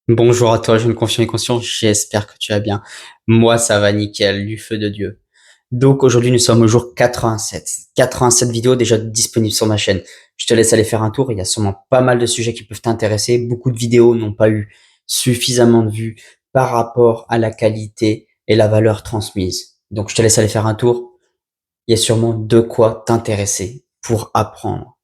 Bonjour à toi, jeune confiant et conscient, j'espère que tu vas bien. Moi, ça va nickel, du feu de Dieu. Donc aujourd'hui, nous sommes au jour 87. 87 vidéos déjà disponibles sur ma chaîne. Je te laisse aller faire un tour, il y a sûrement pas mal de sujets qui peuvent t'intéresser. Beaucoup de vidéos n'ont pas eu suffisamment de vues par rapport à la qualité et la valeur transmise. Donc je te laisse aller faire un tour, il y a sûrement de quoi t'intéresser pour apprendre.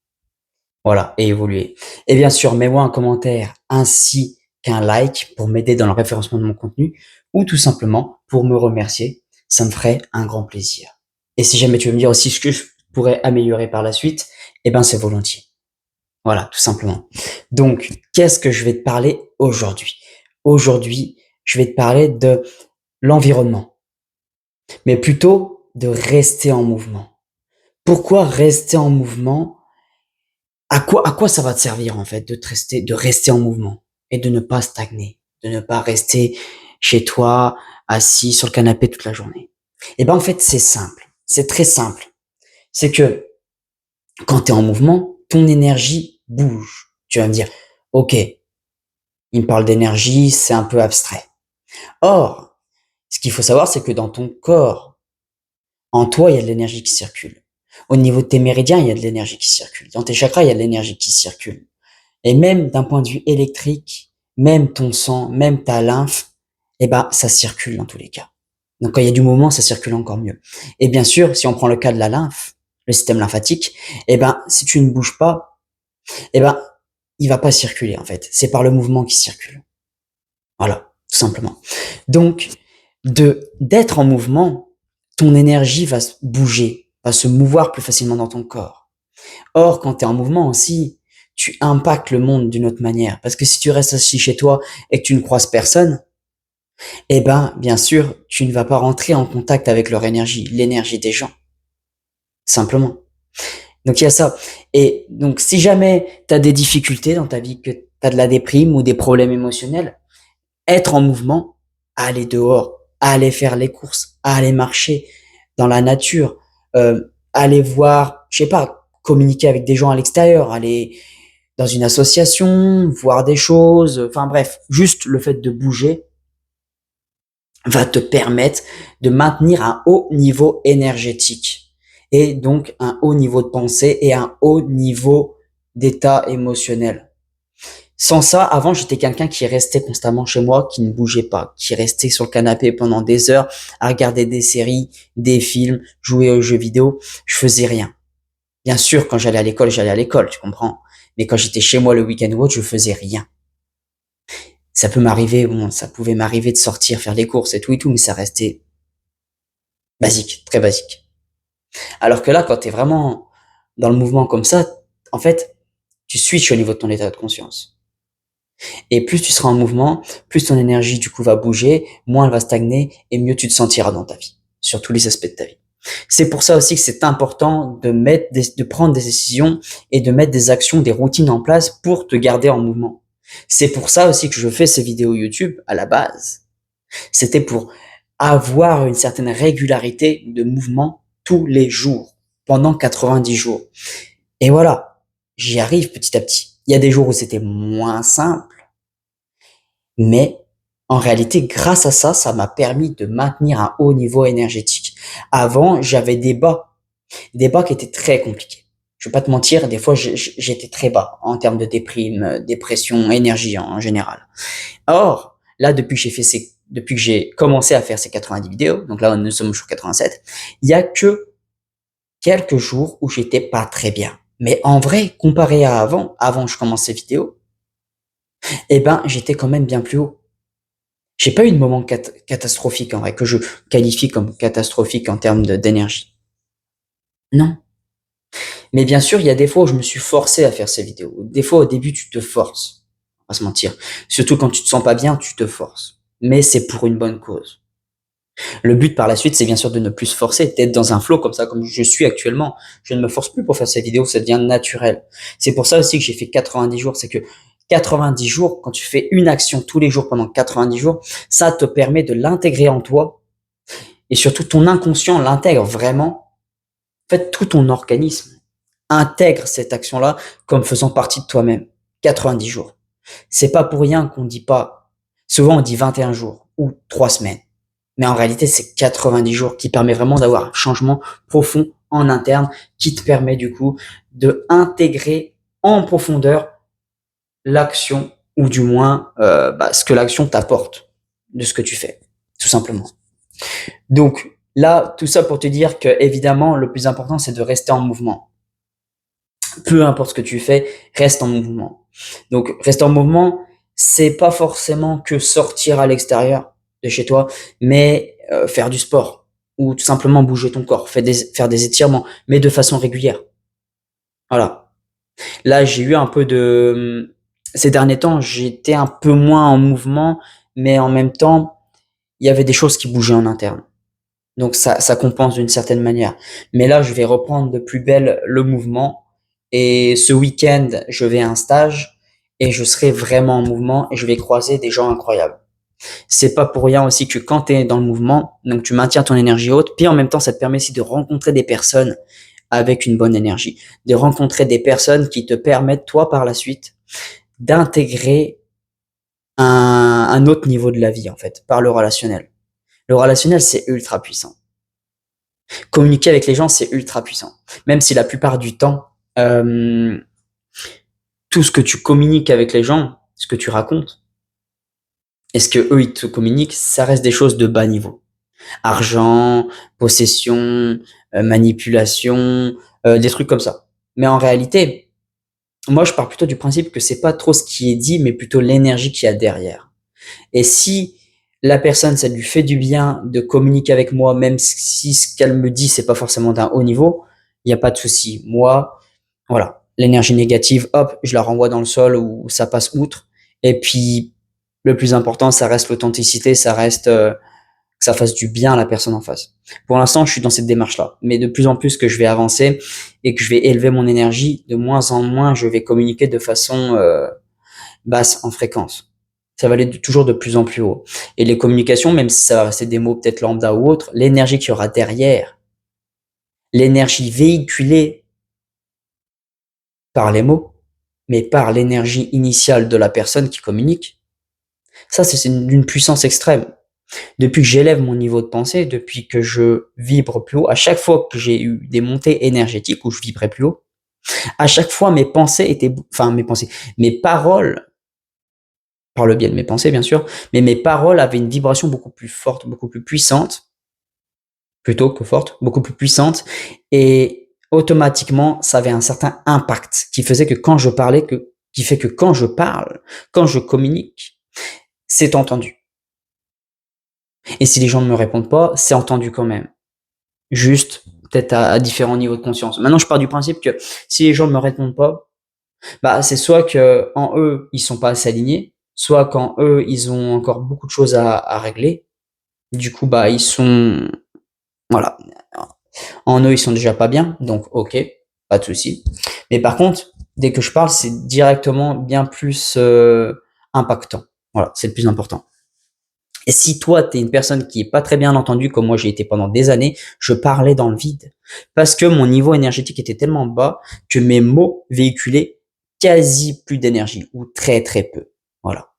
Voilà, et évoluer. Et bien sûr, mets-moi un commentaire ainsi qu'un like pour m'aider dans le référencement de mon contenu ou tout simplement pour me remercier. Ça me ferait un grand plaisir. Et si jamais tu veux me dire aussi ce que je pourrais améliorer par la suite, eh ben c'est volontiers. Voilà, tout simplement. Donc, qu'est-ce que je vais te parler aujourd'hui? Aujourd'hui, je vais te parler de l'environnement, mais plutôt de rester en mouvement. Pourquoi rester en mouvement? À quoi ça va te servir en fait de rester en mouvement et de ne pas stagner, de ne pas rester chez toi assis sur le canapé toute la journée? Eh ben en fait c'est simple, c'est très simple. C'est que quand tu es en mouvement, ton énergie bouge. Tu vas me dire, ok, il me parle d'énergie, c'est un peu abstrait. Or, ce qu'il faut savoir, c'est que dans ton corps, en toi, il y a de l'énergie qui circule. Au niveau de tes méridiens, il y a de l'énergie qui circule. Dans tes chakras, il y a de l'énergie qui circule. Et même d'un point de vue électrique, même ton sang, même ta lymphe, eh ben, ça circule dans tous les cas. Donc, quand il y a du mouvement, ça circule encore mieux. Et bien sûr, si on prend le cas de la lymphe, le système lymphatique, eh ben, si tu ne bouges pas, eh ben, il va pas circuler, en fait. C'est par le mouvement qui circule. Voilà, tout simplement. Donc, d'être en mouvement, ton énergie va se bouger, va se mouvoir plus facilement dans ton corps. Or, quand tu es en mouvement aussi, tu impactes le monde d'une autre manière. Parce que si tu restes assis chez toi et que tu ne croises personne, eh ben, bien sûr, tu ne vas pas rentrer en contact avec leur énergie, l'énergie des gens, simplement. Donc il y a ça. Et donc si jamais tu as des difficultés dans ta vie, que tu as de la déprime ou des problèmes émotionnels, être en mouvement, aller dehors, aller faire les courses, aller marcher dans la nature, aller voir, je sais pas, communiquer avec des gens à l'extérieur, aller dans une association, voir des choses, enfin bref, juste le fait de bouger va te permettre de maintenir un haut niveau énergétique et donc un haut niveau de pensée et un haut niveau d'état émotionnel. Sans ça, avant, j'étais quelqu'un qui restait constamment chez moi, qui ne bougeait pas, qui restait sur le canapé pendant des heures à regarder des séries, des films, jouer aux jeux vidéo. Je faisais rien. Bien sûr, quand j'allais à l'école, tu comprends. Mais quand j'étais chez moi le week-end ou autre, je faisais rien. Ça peut m'arriver, bon, ça pouvait m'arriver de sortir, faire des courses et tout, mais ça restait basique, très basique. Alors que là, quand t'es vraiment dans le mouvement comme ça, en fait, tu switches au niveau de ton état de conscience. Et plus tu seras en mouvement, plus ton énergie du coup va bouger, moins elle va stagner et mieux tu te sentiras dans ta vie, sur tous les aspects de ta vie. C'est pour ça aussi que c'est important de prendre des décisions et de mettre des actions, des routines en place pour te garder en mouvement. C'est pour ça aussi que je fais ces vidéos YouTube à la base. C'était pour avoir une certaine régularité de mouvement tous les jours, pendant 90 jours. Et voilà, j'y arrive petit à petit. Il y a des jours où c'était moins simple, mais en réalité, grâce à ça, ça m'a permis de maintenir un haut niveau énergétique. Avant, j'avais des bas qui étaient très compliqués. Je vais pas te mentir, des fois, j'étais très bas en termes de déprime, dépression, énergie en général. Or, là, depuis que j'ai commencé à faire ces 90 vidéos, donc là, nous sommes au jour 87, il y a que quelques jours où j'étais pas très bien. Mais en vrai, comparé à avant que je commence ces vidéos, eh ben, j'étais quand même bien plus haut. J'ai pas eu de moment catastrophique en vrai, que je qualifie comme catastrophique en termes d'énergie. Non. Mais bien sûr, il y a des fois où je me suis forcé à faire ces vidéos. Des fois, au début, tu te forces. On va pas se mentir. Surtout quand tu te sens pas bien, tu te forces. Mais c'est pour une bonne cause. Le but par la suite, c'est bien sûr de ne plus se forcer, d'être dans un flow comme ça, comme je suis actuellement. Je ne me force plus pour faire ces vidéos, ça devient naturel. C'est pour ça aussi que j'ai fait 90 jours, c'est que 90 jours, quand tu fais une action tous les jours pendant 90 jours, ça te permet de l'intégrer en toi et surtout ton inconscient l'intègre vraiment. En fait, tout ton organisme intègre cette action-là comme faisant partie de toi-même. 90 jours. C'est pas pour rien qu'on dit pas Souvent, on dit 21 jours ou 3 semaines. Mais en réalité, c'est 90 jours qui permet vraiment d'avoir un changement profond en interne qui te permet du coup de intégrer en profondeur l'action ou du moins ce que l'action t'apporte de ce que tu fais, tout simplement. Donc là, tout ça pour te dire que évidemment, le plus important, c'est de rester en mouvement. Peu importe ce que tu fais, reste en mouvement. Donc rester en mouvement, c'est pas forcément que sortir à l'extérieur de chez toi, mais faire du sport ou tout simplement bouger ton corps, faire des étirements, mais de façon régulière. Voilà. Là, j'ai eu un peu de ces derniers temps, j'étais un peu moins en mouvement, mais en même temps, il y avait des choses qui bougeaient en interne. Donc ça compense d'une certaine manière. Mais là, je vais reprendre de plus belle le mouvement. Et ce week-end, je vais à un stage et je serai vraiment en mouvement et je vais croiser des gens incroyables. C'est pas pour rien aussi que quand tu es dans le mouvement, donc tu maintiens ton énergie haute, puis en même temps, ça te permet aussi de rencontrer des personnes avec une bonne énergie, de rencontrer des personnes qui te permettent, toi, par la suite, d'intégrer un autre niveau de la vie, en fait, par le relationnel. Le relationnel, c'est ultra puissant. Communiquer avec les gens, c'est ultra puissant. Même si la plupart du temps, euh, tout ce que tu communiques avec les gens, ce que tu racontes, et ce que eux ils te communiquent, ça reste des choses de bas niveau. Argent, possession, manipulation, des trucs comme ça. Mais en réalité, moi je pars plutôt du principe que c'est pas trop ce qui est dit, mais plutôt l'énergie qu'il y a derrière. Et si la personne, ça lui fait du bien de communiquer avec moi, même si ce qu'elle me dit, c'est pas forcément d'un haut niveau, il n'y a pas de souci. Moi, voilà, l'énergie négative, hop, je la renvoie dans le sol ou ça passe outre. Et puis, le plus important, ça reste l'authenticité, ça reste que ça fasse du bien à la personne en face. Pour l'instant, je suis dans cette démarche-là. Mais de plus en plus que je vais avancer et que je vais élever mon énergie, de moins en moins, je vais communiquer de façon basse en fréquence. Ça va aller toujours de plus en plus haut. Et les communications, même si ça va rester des mots peut-être lambda ou autre, l'énergie qu'il y aura derrière, l'énergie véhiculée par les mots, mais par l'énergie initiale de la personne qui communique, ça c'est d'une puissance extrême. Depuis que j'élève mon niveau de pensée, depuis que je vibre plus haut, à chaque fois que j'ai eu des montées énergétiques où je vibrais plus haut, à chaque fois mes pensées étaient, enfin mes pensées, mes paroles, par le biais de mes pensées bien sûr, mais mes paroles avaient une vibration beaucoup plus forte, beaucoup plus puissante, plutôt que forte, beaucoup plus puissante, et automatiquement ça avait un certain impact qui faisait que quand je parlais, qui fait que quand je parle, quand je communique, c'est entendu. Et si les gens ne me répondent pas, c'est entendu quand même. Juste, peut-être à différents niveaux de conscience. Maintenant, je pars du principe que si les gens ne me répondent pas, bah, c'est soit que en eux, ils sont pas assez alignés, soit qu'en eux, ils ont encore beaucoup de choses à régler. Du coup, bah, ils sont, voilà. En eux, ils sont déjà pas bien. Donc, ok, pas de souci. Mais par contre, dès que je parle, c'est directement bien plus impactant. Voilà, c'est le plus important. Et si toi, tu es une personne qui est pas très bien entendue, comme moi j'ai été pendant des années, je parlais dans le vide. Parce que mon niveau énergétique était tellement bas que mes mots véhiculaient quasi plus d'énergie, ou très très peu. Voilà.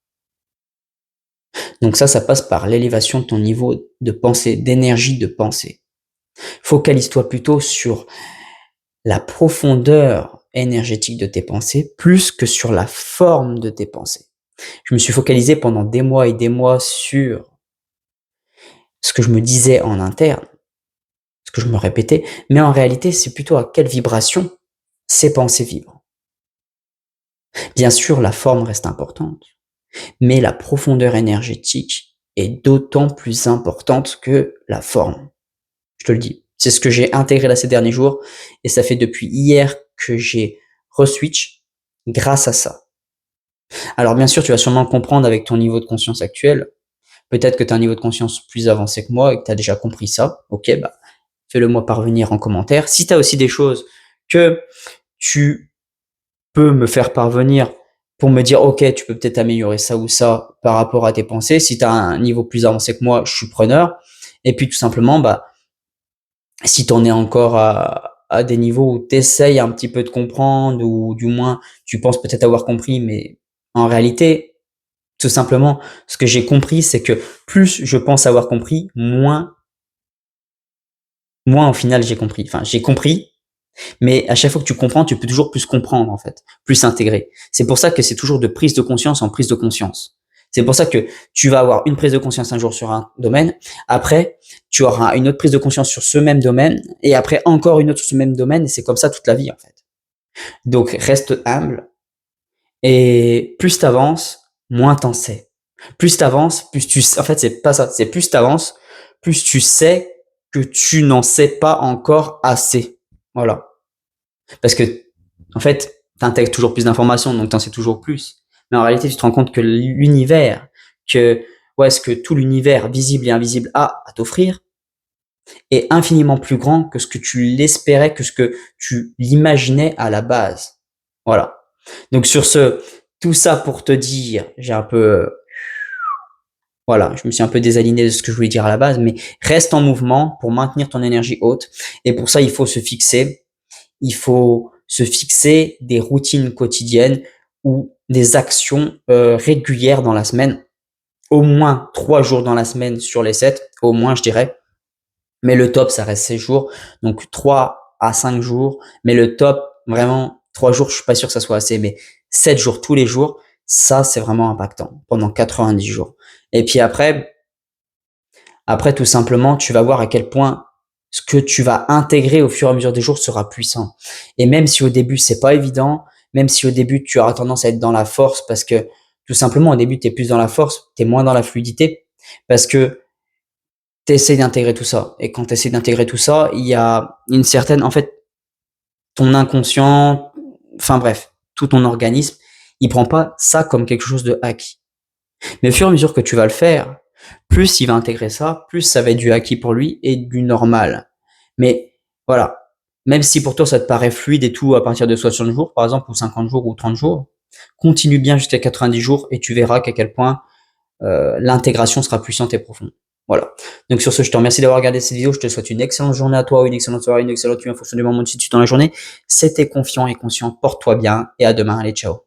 Donc ça passe par l'élévation de ton niveau de pensée, d'énergie de pensée. Focalise-toi plutôt sur la profondeur énergétique de tes pensées, plus que sur la forme de tes pensées. Je me suis focalisé pendant des mois et des mois sur ce que je me disais en interne, ce que je me répétais, mais en réalité, c'est plutôt à quelle vibration ces pensées vibrent. Bien sûr, la forme reste importante, mais la profondeur énergétique est d'autant plus importante que la forme. Je te le dis. C'est ce que j'ai intégré là ces derniers jours, et ça fait depuis hier que j'ai reswitch grâce à ça. Alors bien sûr, tu vas sûrement le comprendre avec ton niveau de conscience actuel. Peut-être que tu as un niveau de conscience plus avancé que moi et que tu as déjà compris ça. Ok, bah fais-le moi parvenir en commentaire. Si tu as aussi des choses que tu peux me faire parvenir pour me dire, ok, tu peux peut-être améliorer ça ou ça par rapport à tes pensées. Si tu as un niveau plus avancé que moi, je suis preneur. Et puis tout simplement, bah, si tu en es encore à des niveaux où tu essayes un petit peu de comprendre ou du moins tu penses peut-être avoir compris, mais en réalité, Tout simplement, ce que j'ai compris, c'est que plus je pense avoir compris, moins au final j'ai compris. Enfin, j'ai compris, mais à chaque fois que tu comprends, tu peux toujours plus comprendre en fait, plus intégrer. C'est pour ça que c'est toujours de prise de conscience en prise de conscience. C'est pour ça que tu vas avoir une prise de conscience un jour sur un domaine, après tu auras une autre prise de conscience sur ce même domaine, et après encore une autre sur ce même domaine, et c'est comme ça toute la vie en fait. Donc reste humble, et plus t'avances, moins t'en sais. Plus t'avances, plus tu sais, en fait c'est pas ça, c'est plus t'avances, plus tu sais que tu n'en sais pas encore assez. Voilà. Parce que, en fait, tu intègres toujours plus d'informations, donc tu en sais toujours plus. Mais en réalité, tu te rends compte que l'univers, ce que tout l'univers visible et invisible a à t'offrir, est infiniment plus grand que ce que tu l'espérais, que ce que tu l'imaginais à la base. Voilà. Donc sur ce, tout ça pour te dire, voilà, je me suis un peu désaligné de ce que je voulais dire à la base, mais reste en mouvement pour maintenir ton énergie haute. Et pour ça, il faut se fixer des routines quotidiennes ou des actions régulières dans la semaine, au moins 3 jours dans la semaine sur les 7, au moins je dirais. Mais le top, ça reste 6 jours, donc 3 à 5 jours. Mais le top, vraiment, 3 jours, je suis pas sûr que ça soit assez, mais 7 jours tous les jours, ça, c'est vraiment impactant pendant 90 jours. Et puis après, tout simplement, tu vas voir à quel point ce que tu vas intégrer au fur et à mesure des jours sera puissant. Et même si au début, c'est pas évident, même si au début, tu auras tendance à être dans la force parce que tout simplement, au début, tu es plus dans la force, tu es moins dans la fluidité parce que tu essaies d'intégrer tout ça. Et quand tu essaies d'intégrer tout ça, il y a une certaine, en fait, ton inconscient, enfin bref, tout ton organisme, il prend pas ça comme quelque chose de acquis. Mais au fur et à mesure que tu vas le faire, plus il va intégrer ça, plus ça va être du acquis pour lui et du normal. Mais voilà, même si pour toi ça te paraît fluide et tout à partir de 60 jours, par exemple, ou 50 jours ou 30 jours, continue bien jusqu'à 90 jours et tu verras qu'à quel point l'intégration sera puissante et profonde. Voilà. Donc sur ce, je te remercie d'avoir regardé cette vidéo. Je te souhaite une excellente journée à toi, une excellente soirée, une excellente nuit en fonction du moment où tu es dans la journée. C'était confiant et conscient. Porte-toi bien et à demain. Allez, ciao.